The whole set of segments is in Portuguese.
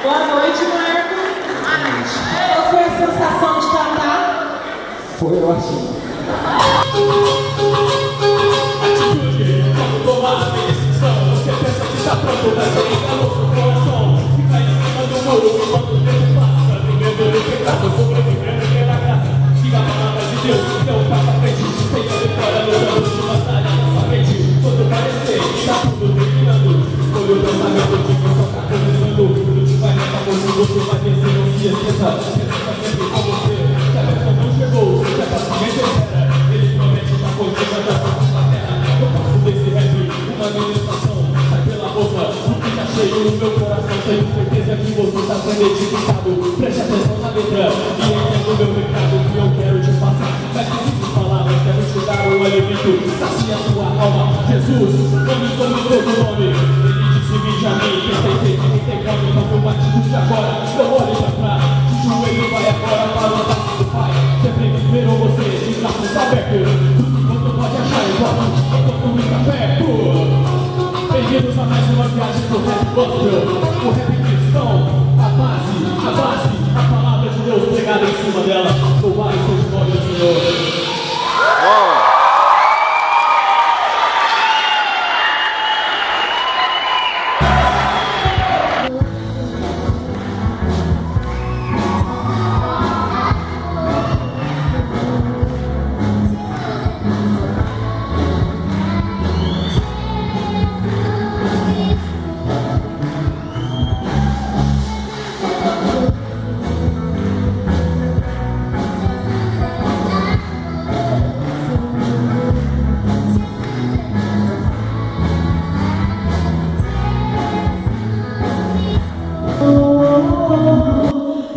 Boa noite, Marcos. Qual foi a sensação de cantar? Foi ótimo. Atitude, quando tomar a decisão, você pensa que está pronto, mas tem calor no coração. Fica em cima do muro, enquanto o tempo passa. Vivendo no pecado, sobrevivendo pela graça. Siga a palavra de Deus, não vá pra frente. Tenha vitória no campo de batalha na sua mente. Quando parecer que está tudo terminando, escolha o pensamento de que só está começando. Tudo que vai nessa força, você vai vencer, não se esqueça. Pensa sempre com você, se a pessoa não chegou, seja paciente, espera. Ele promete já continua da sua terra. Eu faço desse rap uma ministração. Sai pela boca, o que tá cheio no meu coração. Tenho certeza que você está sendo edificado. Preste atenção na letra e entenda o meu recado que eu quero te passar. Mas que simples palavras, quero te dar um alimento. Sacia sua alma, Jesus, nome sobre todo nome. Ele disse, vinde a mim, quem tem sede, quem tem fome, não foi batido de agora. Não olhe pra trás, de joelho vai agora para o braço do Pai. Sempre esperou você, de braços abertos. Quanto pode achar igual, enquanto está perto. Bem-vindos a mais uma viagem do rap gospel, o rap cristão, a base, a palavra de Deus pregada em cima dela. Louvado seja o nome do Senhor.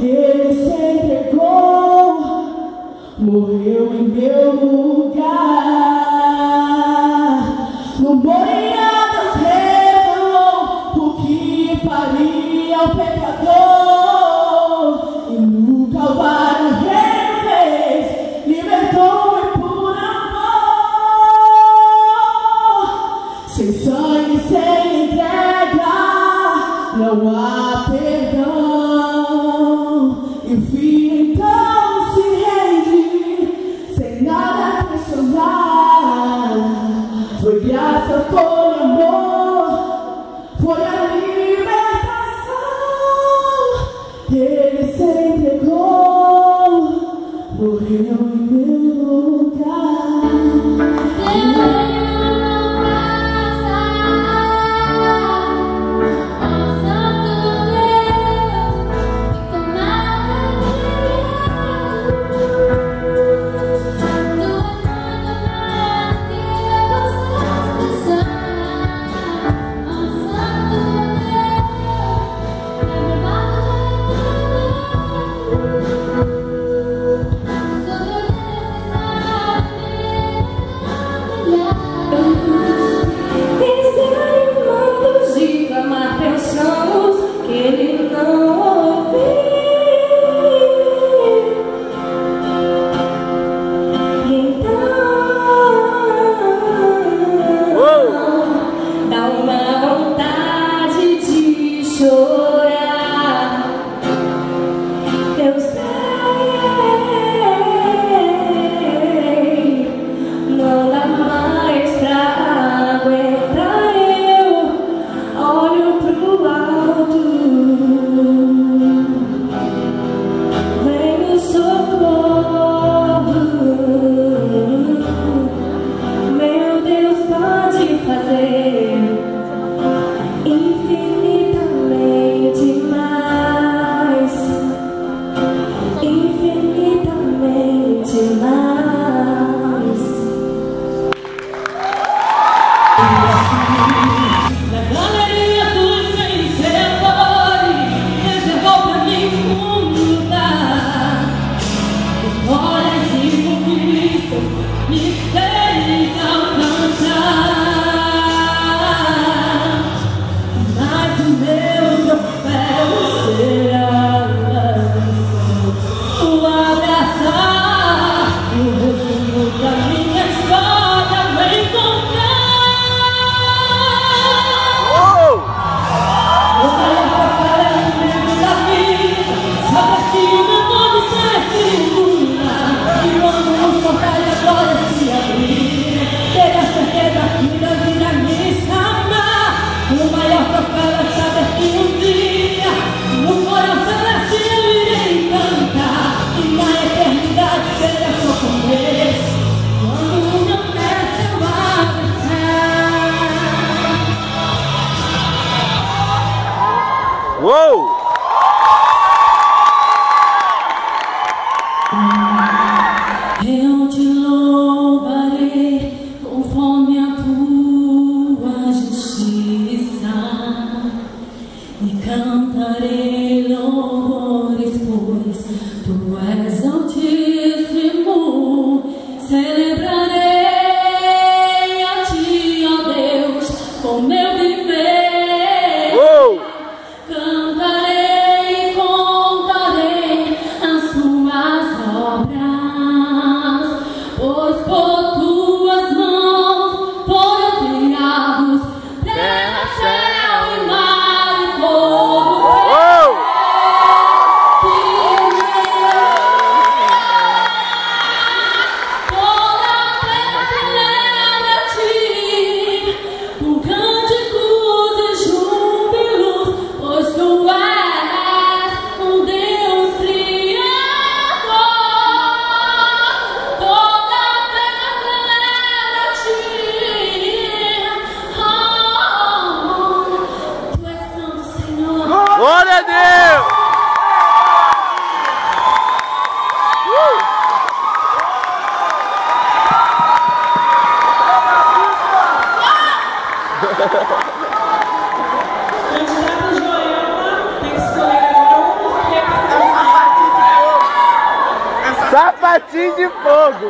Ele se entregou, morreu em meu lugar. No Moreadas revelou o que faria o pecador. E no Calvário refez, libertou-me por amor. Sem sangue, sem entrega, não há perdão. E o filho então se rende, sem nada questionar. Foi graça, foi amor, foi a libertação. Ele se entregou, morreu em meu lugar. Santo Uou! Eu te louvarei conforme a tua justiça e cantarei louvores, pois tu és altíssimo. Celebrarei a ti, ó Deus, com meu viver. Cantarei e contarei as tuas obras, pois por tuas mãos foram criados terra, céu e mar e todo o céu. Toda a terra celebra a ti, com cânticos e júbilos, pois tu és um Deus criador. Toda a terra celebra a ti. Tu és santo, Senhor. Glória a Deus! Candidato Joelma, tem que escolher um. Sapatinho de fogo!